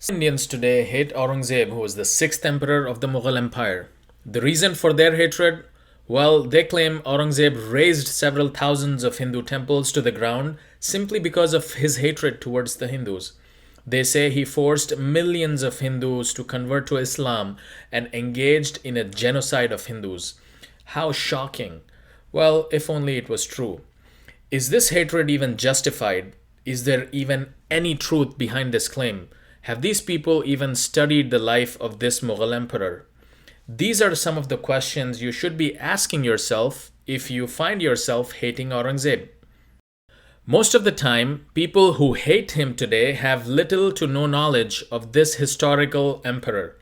Indians today hate Aurangzeb, who was the sixth emperor of the Mughal Empire. The reason for their hatred? Well, they claim Aurangzeb razed several thousands of Hindu temples to the ground simply because of his hatred towards the Hindus. They say he forced millions of Hindus to convert to Islam and engaged in a genocide of Hindus. How shocking! Well, if only it was true. Is this hatred even justified? Is there even any truth behind this claim? Have these people even studied the life of this Mughal emperor? These are some of the questions you should be asking yourself if you find yourself hating Aurangzeb. Most of the time, people who hate him today have little to no knowledge of this historical emperor.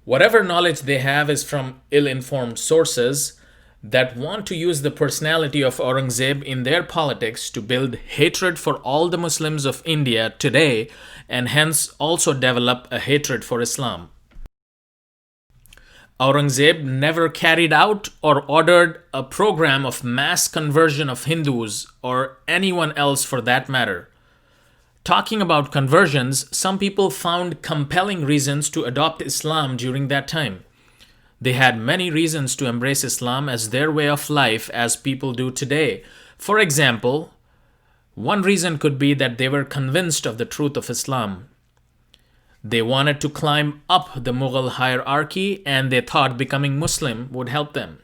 Whatever knowledge they have is from ill informed sources that want to use the personality of Aurangzeb in their politics to build hatred for all the Muslims of India today and hence also develop a hatred for Islam. Aurangzeb never carried out or ordered a program of mass conversion of Hindus or anyone else for that matter. Talking about conversions, some people found compelling reasons to adopt Islam during that time. They had many reasons to embrace Islam as their way of life, as people do today. For example, one reason could be that they were convinced of the truth of Islam. They wanted to climb up the Mughal hierarchy and they thought becoming Muslim would help them.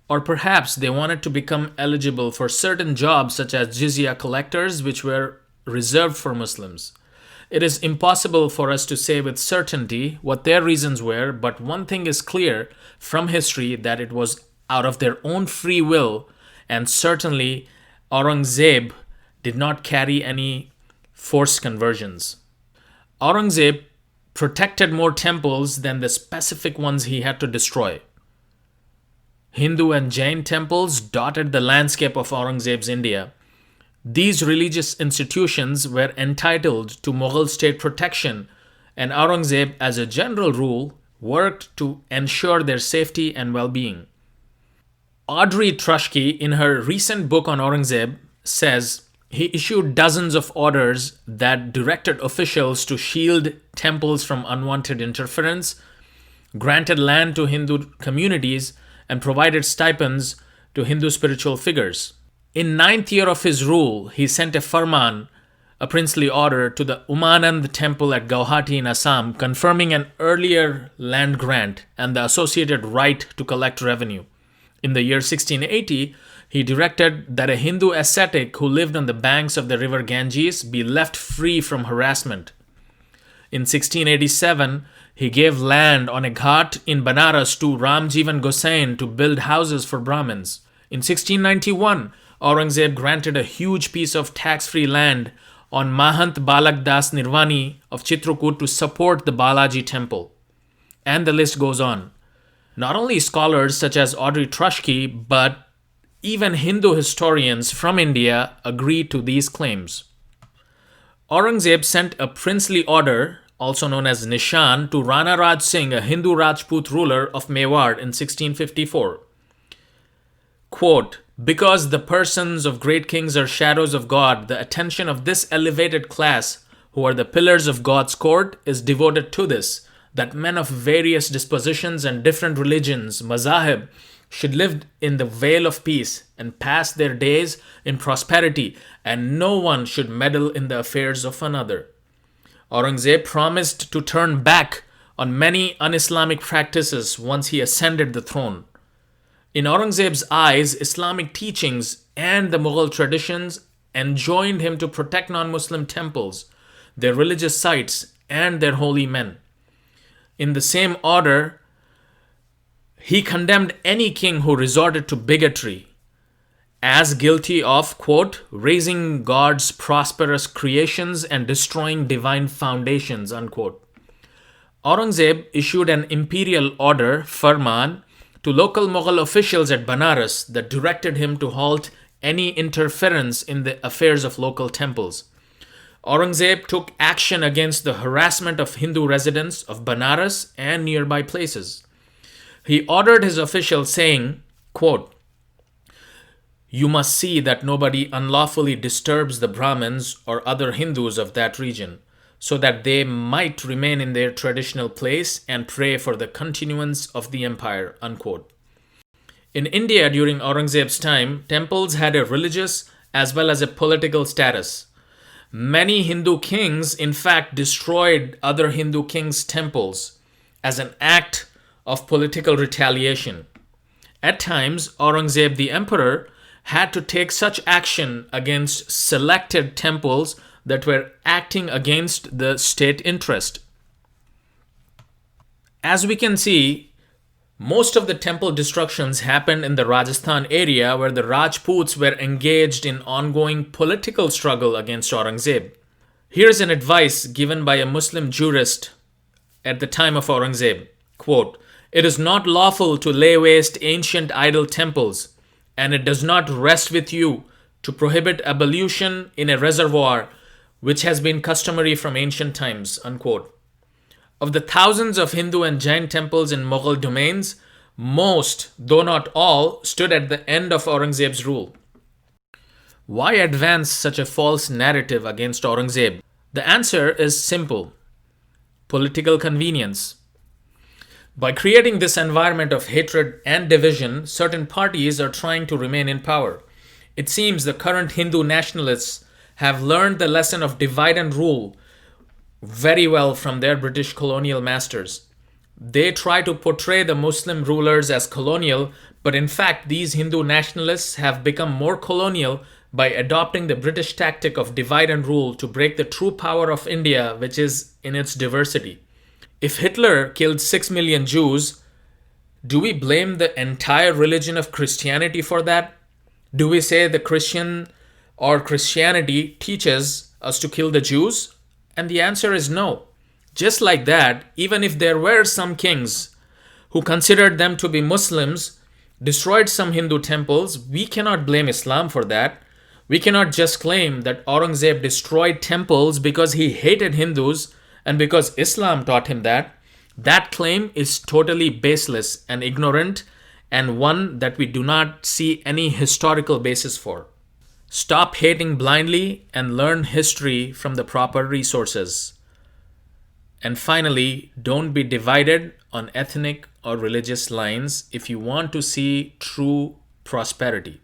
Or perhaps they wanted to become eligible for certain jobs such as jizya collectors, which were reserved for Muslims. It is impossible for us to say with certainty what their reasons were, but one thing is clear from history that it was out of their own free will, and certainly Aurangzeb did not carry any forced conversions. Aurangzeb protected more temples than the specific ones he had to destroy. Hindu and Jain temples dotted the landscape of Aurangzeb's India. These religious institutions were entitled to Mughal state protection, and Aurangzeb, as a general rule, worked to ensure their safety and well-being. Audrey Truschke, in her recent book on Aurangzeb, says he issued dozens of orders that directed officials to shield temples from unwanted interference, granted land to Hindu communities, and provided stipends to Hindu spiritual figures. In ninth year of his rule, he sent a farman, a princely order, to the Umanand temple at Guwahati in Assam, confirming an earlier land grant and the associated right to collect revenue. In the year 1680, he directed that a Hindu ascetic who lived on the banks of the river Ganges be left free from harassment. In 1687, he gave land on a ghat in Banaras to Ramjivan Gosain to build houses for Brahmins. In 1691, Aurangzeb granted a huge piece of tax-free land on Mahant Balak Das Nirvani of Chitrakoot to support the Balaji temple. And the list goes on. Not only scholars such as Audrey Truschke, but even Hindu historians from India agree to these claims. Aurangzeb sent a princely order, also known as Nishan, to Rana Raj Singh, a Hindu Rajput ruler of Mewar in 1654. Quote, "Because the persons of great kings are shadows of God, the attention of this elevated class, who are the pillars of God's court, is devoted to this, that men of various dispositions and different religions, mazahib, should live in the vale of peace and pass their days in prosperity, and no one should meddle in the affairs of another." Aurangzeb promised to turn back on many un-Islamic practices once he ascended the throne. In Aurangzeb's eyes, Islamic teachings and the Mughal traditions enjoined him to protect non-Muslim temples, their religious sites, and their holy men. In the same order, he condemned any king who resorted to bigotry as guilty of, quote, "raising God's prosperous creations and destroying divine foundations," unquote. Aurangzeb issued an imperial order, Farman, to local Mughal officials at Banaras that directed him to halt any interference in the affairs of local temples. Aurangzeb took action against the harassment of Hindu residents of Banaras and nearby places. He ordered his officials saying, quote, "You must see that nobody unlawfully disturbs the Brahmins or other Hindus of that region. so that they might remain in their traditional place and pray for the continuance of the empire, unquote. In India during Aurangzeb's time, temples had a religious as well as a political status. Many Hindu kings, in fact, destroyed other Hindu kings' temples as an act of political retaliation. At times, Aurangzeb the emperor had to take such action against selected temples that were acting against the state interest. As we can see, most of the temple destructions happened in the Rajasthan area where the Rajputs were engaged in ongoing political struggle against Aurangzeb. Here's an advice given by a Muslim jurist at the time of Aurangzeb. Quote, "It is not lawful to lay waste ancient idol temples, and it does not rest with you to prohibit ablution in a reservoir which has been customary from ancient times." Unquote. Of the thousands of Hindu and Jain temples in Mughal domains, most, though not all, stood at the end of Aurangzeb's rule. Why advance such a false narrative against Aurangzeb? The answer is simple: political convenience. By creating this environment of hatred and division, certain parties are trying to remain in power. It seems the current Hindu nationalists have learned the lesson of divide and rule very well from their British colonial masters. They try to portray the Muslim rulers as colonial, but in fact, these Hindu nationalists have become more colonial by adopting the British tactic of divide and rule to break the true power of India, which is in its diversity. If Hitler killed 6 million Jews, do we blame the entire religion of Christianity for that? Do we say the Christian or Christianity teaches us to kill the Jews? And the answer is no. Just like that, even if there were some kings who considered them to be Muslims, destroyed some Hindu temples, we cannot blame Islam for that. We cannot just claim that Aurangzeb destroyed temples because he hated Hindus and because Islam taught him that. That claim is totally baseless and ignorant, and one that we do not see any historical basis for. Stop hating blindly and learn history from the proper resources. And finally, don't be divided on ethnic or religious lines if you want to see true prosperity.